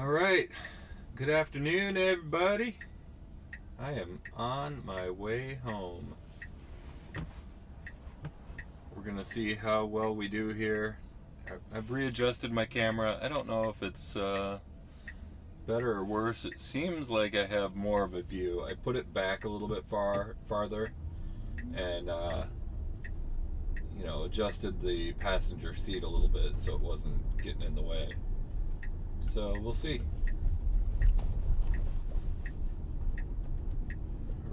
All right. Good afternoon, everybody. I am on my way home. We're going to see how well we do here. I've readjusted my camera. I don't know if it's better or worse. It seems like I have more of a view. I put it back a little bit farther and adjusted the passenger seat a little bit so it wasn't getting in the way. So we'll see.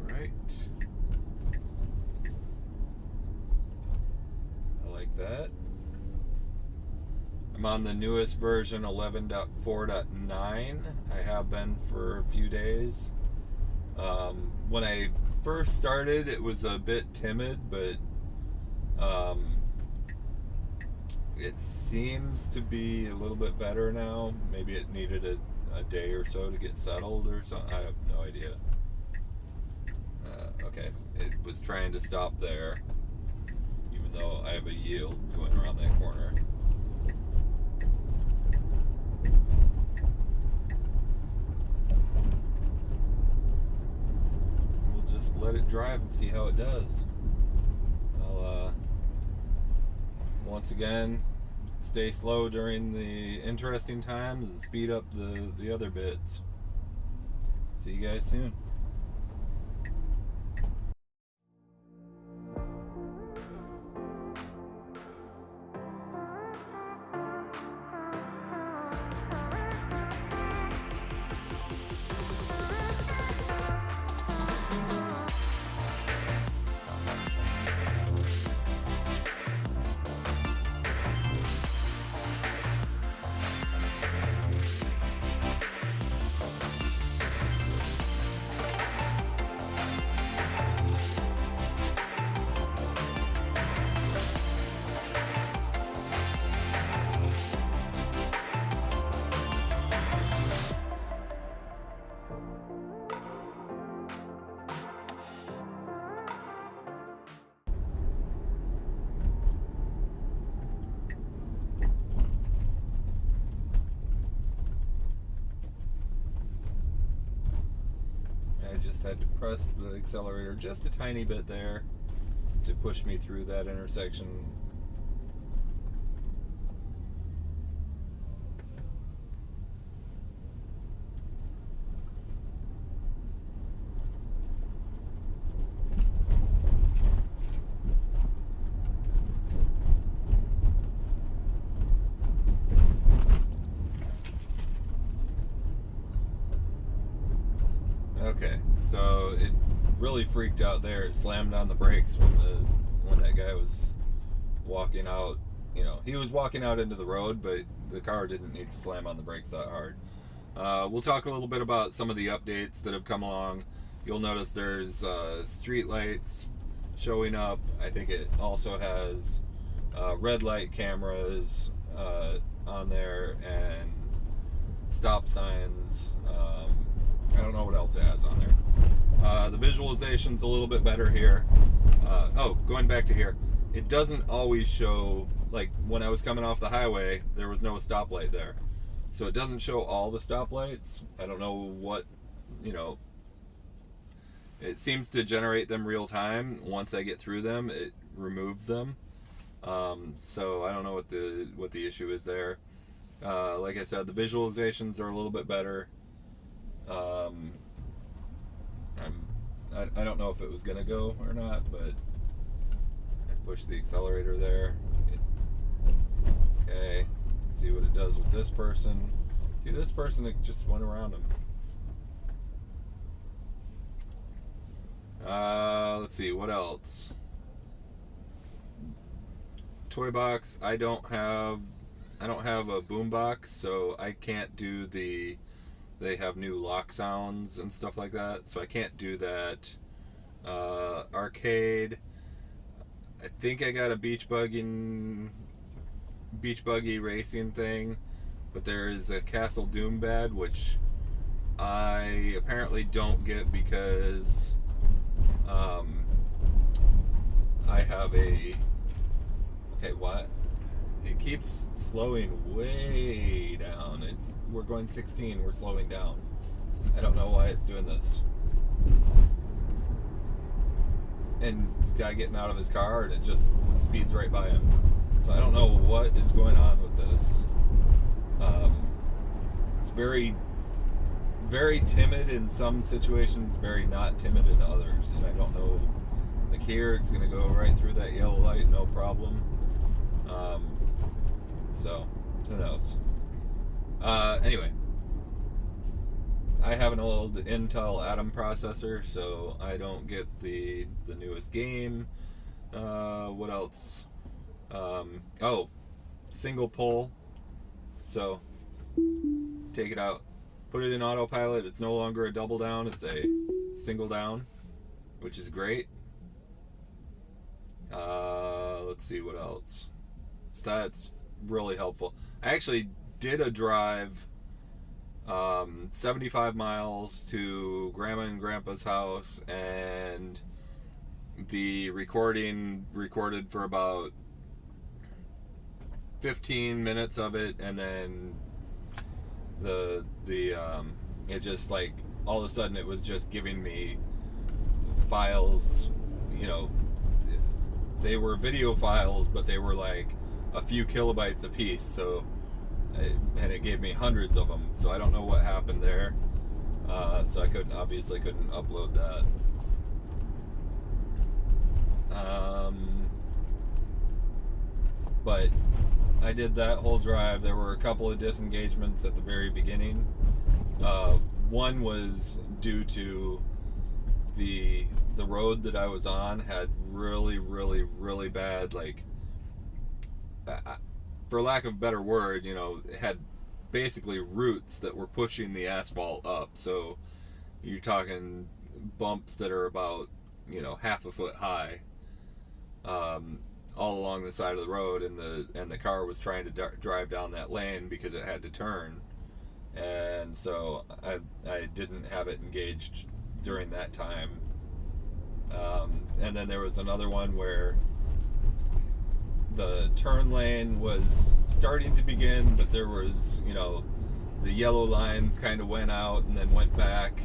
Right. I like that. I'm on the newest version 11.4.9. I have been for a few days. When I first started, it was a bit timid, but it seems to be a little bit better now. Maybe it needed a day or so to get settled or something. I have no idea. Okay, it was trying to stop there, even though I have a yield going around that corner. We'll just let it drive and see how it does. I'll once again stay slow during the interesting times and speed up the other bits. See you guys soon. Just had to press the accelerator just a tiny bit there to push me through that intersection. Okay, so it really freaked out there. It slammed on the brakes when that guy was walking out. He was walking out into the road, but the car didn't need to slam on the brakes that hard. We'll talk a little bit about some of the updates that have come along. You'll notice there's street lights showing up. I think it also has red light cameras on there and stop signs. I don't know what else it has on there. The visualization's a little bit better here. Going back to here, it doesn't always show, like when I was coming off the highway, there was no stoplight there. So it doesn't show all the stoplights. I don't know what, it seems to generate them real time. Once I get through them, it removes them. So I don't know what the issue is there. Like I said, the visualizations are a little bit better. I don't know if it was gonna go or not, but I pushed the accelerator there. Okay, let's see what it does with this person. See, this person, it just went around him. Let's see what else. Toy box. I don't have a boom box, so I can't do the. They have new lock sounds and stuff like that, so I can't do that. Arcade. I think I got a beach buggy racing thing, but there is a Castle Doom bed, which I apparently don't get because I have a. Okay, what? it keeps slowing way down. We're going 16, we're slowing down. I don't know why it's doing this. And guy getting out of his car and it just speeds right by him. So I don't know what is going on with this. It's very, very timid in some situations, very not timid in others. And I don't know, like here it's going to go right through that yellow light, no problem. So who knows? Anyway, I have an old Intel Atom processor, so I don't get the newest game. What else? Oh, single pull. So take it out, put it in autopilot. It's no longer a double down, it's a single down, which is great. Let's see what else. That's really helpful. I actually did a drive 75 miles to Grandma and Grandpa's house, and the recorded for about 15 minutes of it, and then it just like all of a sudden it was just giving me files, you know, they were video files, but they were like a few kilobytes a piece, so and it gave me hundreds of them, so I don't know what happened there. So I obviously couldn't upload that. But I did that whole drive. There were a couple of disengagements at the very beginning. One was due to the road that I was on had really, really, really bad, like, for lack of a better word, you know, it had basically roots that were pushing the asphalt up. So you're talking bumps that are about, you know, half a foot high, all along the side of the road, and the car was trying to drive down that lane because it had to turn, and so I didn't have it engaged during that time. And then there was another one where the turn lane was starting to begin, but there was, you know, the yellow lines kind of went out and then went back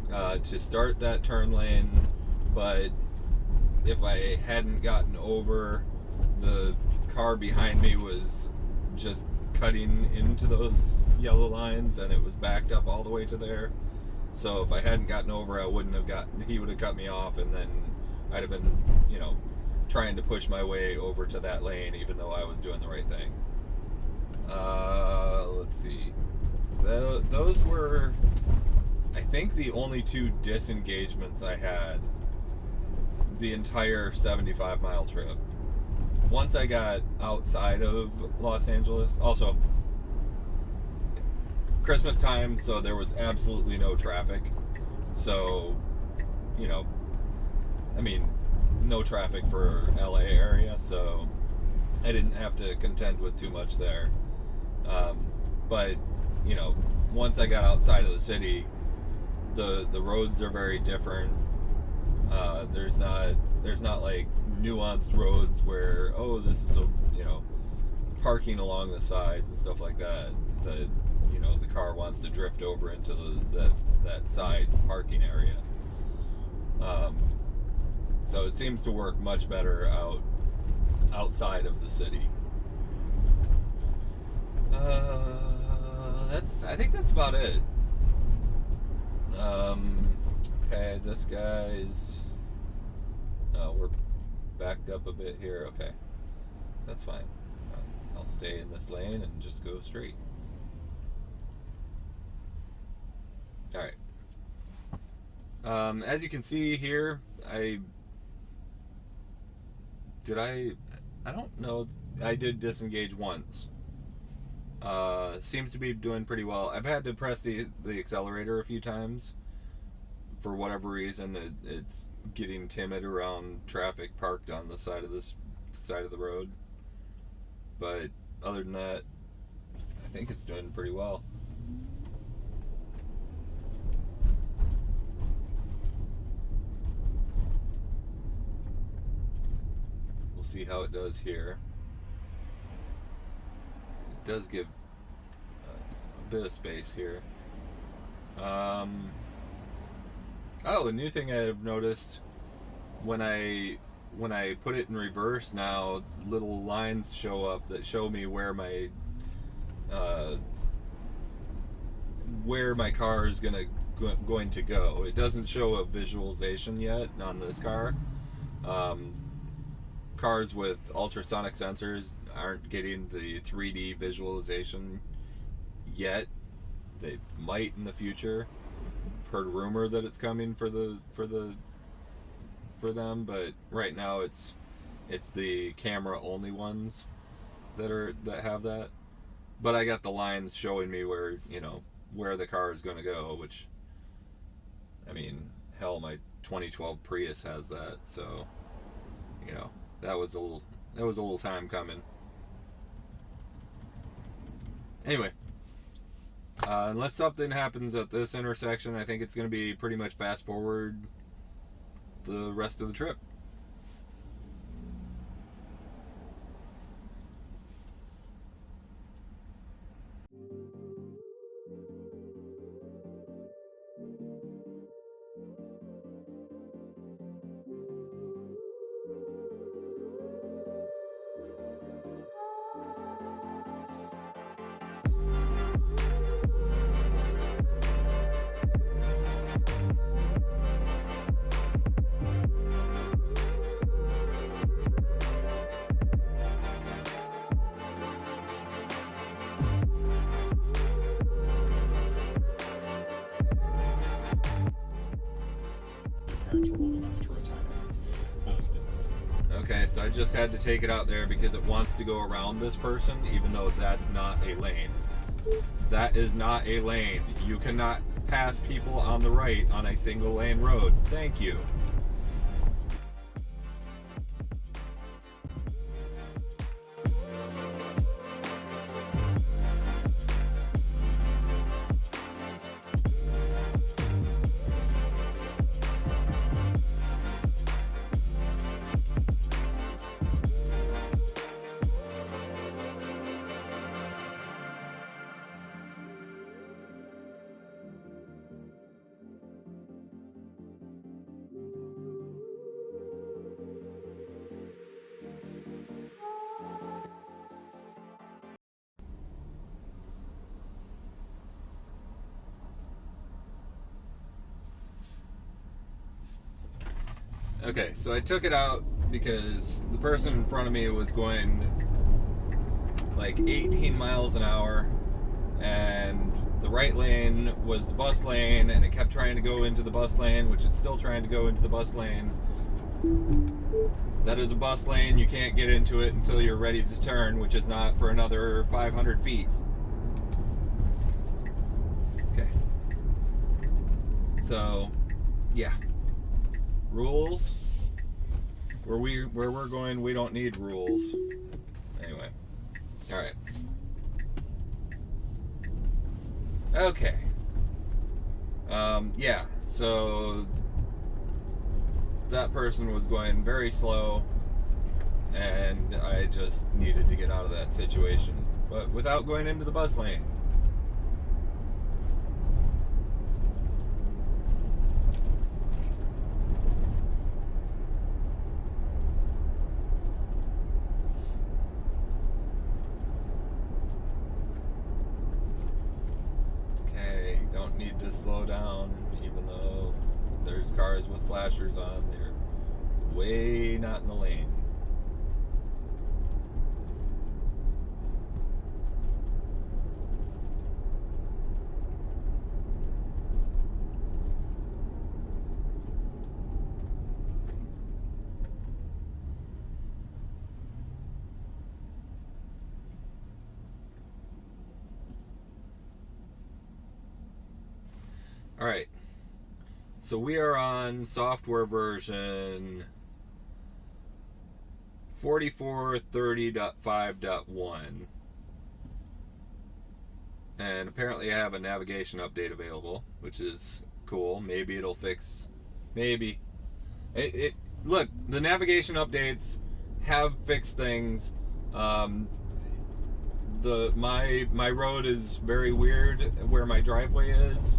to start that turn lane. But if I hadn't gotten over, the car behind me was just cutting into those yellow lines, and it was backed up all the way to there. So if I hadn't gotten over, he would have cut me off, and then I'd have been, you know, trying to push my way over to that lane, even though I was doing the right thing. Let's see. Those were, I think, the only two disengagements I had the entire 75-mile trip. Once I got outside of Los Angeles, also Christmas time, so there was absolutely no traffic. So, you know, I mean, no traffic for LA area, so I didn't have to contend with too much there. But, you know, once I got outside of the city, the roads are very different. There's not like nuanced roads where, oh, this is a, you know, parking along the side and stuff like that, that, you know, the car wants to drift over into that side parking area. So it seems to work much better outside of the city. I think that's about it. Okay, this guy's. We're backed up a bit here. Okay, that's fine. I'll stay in this lane and just go straight. All right. As you can see here, I don't know. I did disengage once. Seems to be doing pretty well. I've had to press the accelerator a few times. For whatever reason, it's getting timid around traffic parked on the side of the road. But other than that, I think it's doing pretty well. We'll see how it does here. does give a bit of space here. Oh, a new thing I've noticed when I put it in reverse now, little lines show up that show me where my car is going to go. It doesn't show a visualization yet on this car. Cars with ultrasonic sensors aren't getting the 3D visualization yet. They might in the future. Heard rumor that it's coming for them, but right now it's the camera only ones that have that. But I got the lines showing me where the car is going to go, which, I mean, hell, my 2012 Prius has that, so that was a little time coming. Anyway, unless something happens at this intersection, I think it's going to be pretty much fast forward the rest of the trip. Okay, so I just had to take it out there because it wants to go around this person, even though that's not a lane. That is not a lane. You cannot pass people on the right on a single lane road. Thank you. Okay, so I took it out because the person in front of me was going like 18 miles an hour, and the right lane was the bus lane, and it kept trying to go into the bus lane, which it's still trying to go into the bus lane. That is a bus lane. You can't get into it until you're ready to turn, which is not for another 500 feet. Okay. So, yeah. Rules. Where we're going, we don't need rules. Anyway. Alright. Okay. Yeah, so that person was going very slow, and I just needed to get out of that situation, but without going into the bus lane. Need to slow down, even though there's cars with flashers on. They're way not in the lane. Alright, so we are on software version 4430.5.1, and apparently I have a navigation update available, which is cool. Maybe it'll fix, maybe. Look, the navigation updates have fixed things. my road is very weird where my driveway is.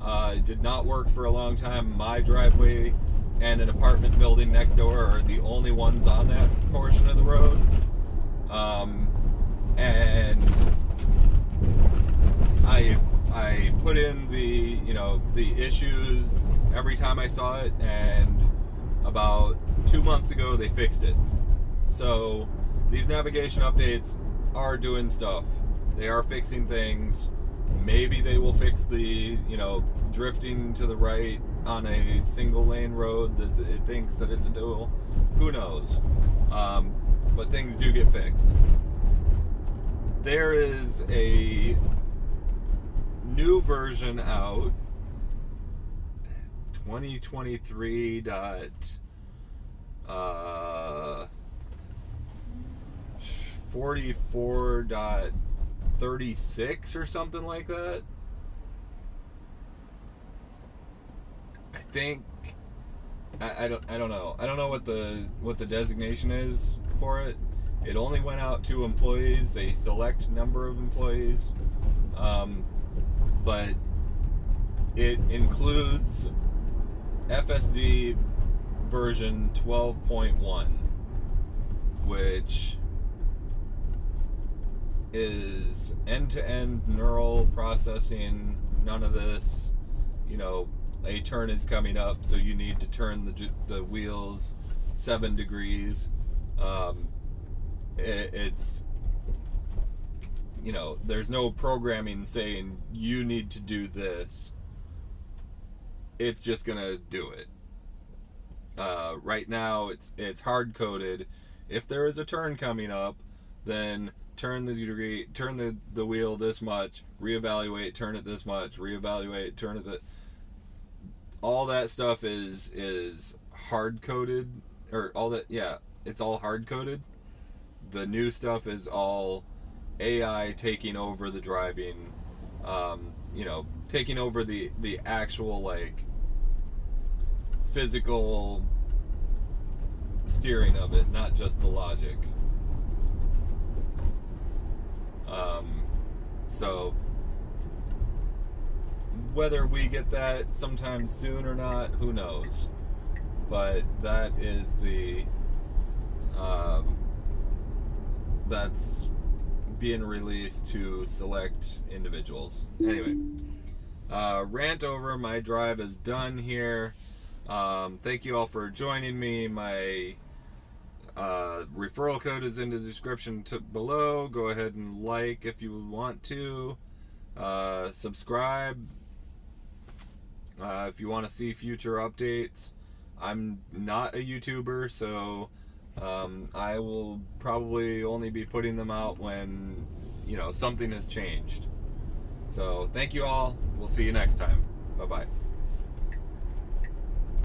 It did not work for a long time. My driveway and an apartment building next door are the only ones on that portion of the road. And I put in the issues every time I saw it, and about 2 months ago they fixed it. So these navigation updates are doing stuff. They are fixing things. Maybe they will fix the drifting to the right on a single lane road that it thinks that it's a dual. Who knows? But things do get fixed. There is a new version out, 2023 44.36 or something like that. I think I don't know. I don't know what the designation is for it. It only went out to employees, a select number of employees, but it includes FSD version 12.1, which is end-to-end neural processing. None of this, a turn is coming up, so you need to turn the wheels 7 degrees. It's there's no programming saying you need to do this. It's just gonna do it. Right now it's hard coded. If there is a turn coming up, then turn the wheel this much, reevaluate, turn it this much, reevaluate, turn it all that stuff is hard coded, or all that, yeah, it's all hard coded. The new stuff is all AI taking over the driving, taking over the actual physical steering of it, not just the logic. So whether we get that sometime soon or not, who knows? But that is that's being released to select individuals. Anyway, rant over. My drive is done here. Thank you all for joining me. My referral code is in the description below. Go ahead and like if you want to. Subscribe if you want to see future updates. I'm not a YouTuber, so I will probably only be putting them out when something has changed. So thank you all. We'll see you next time. Bye bye.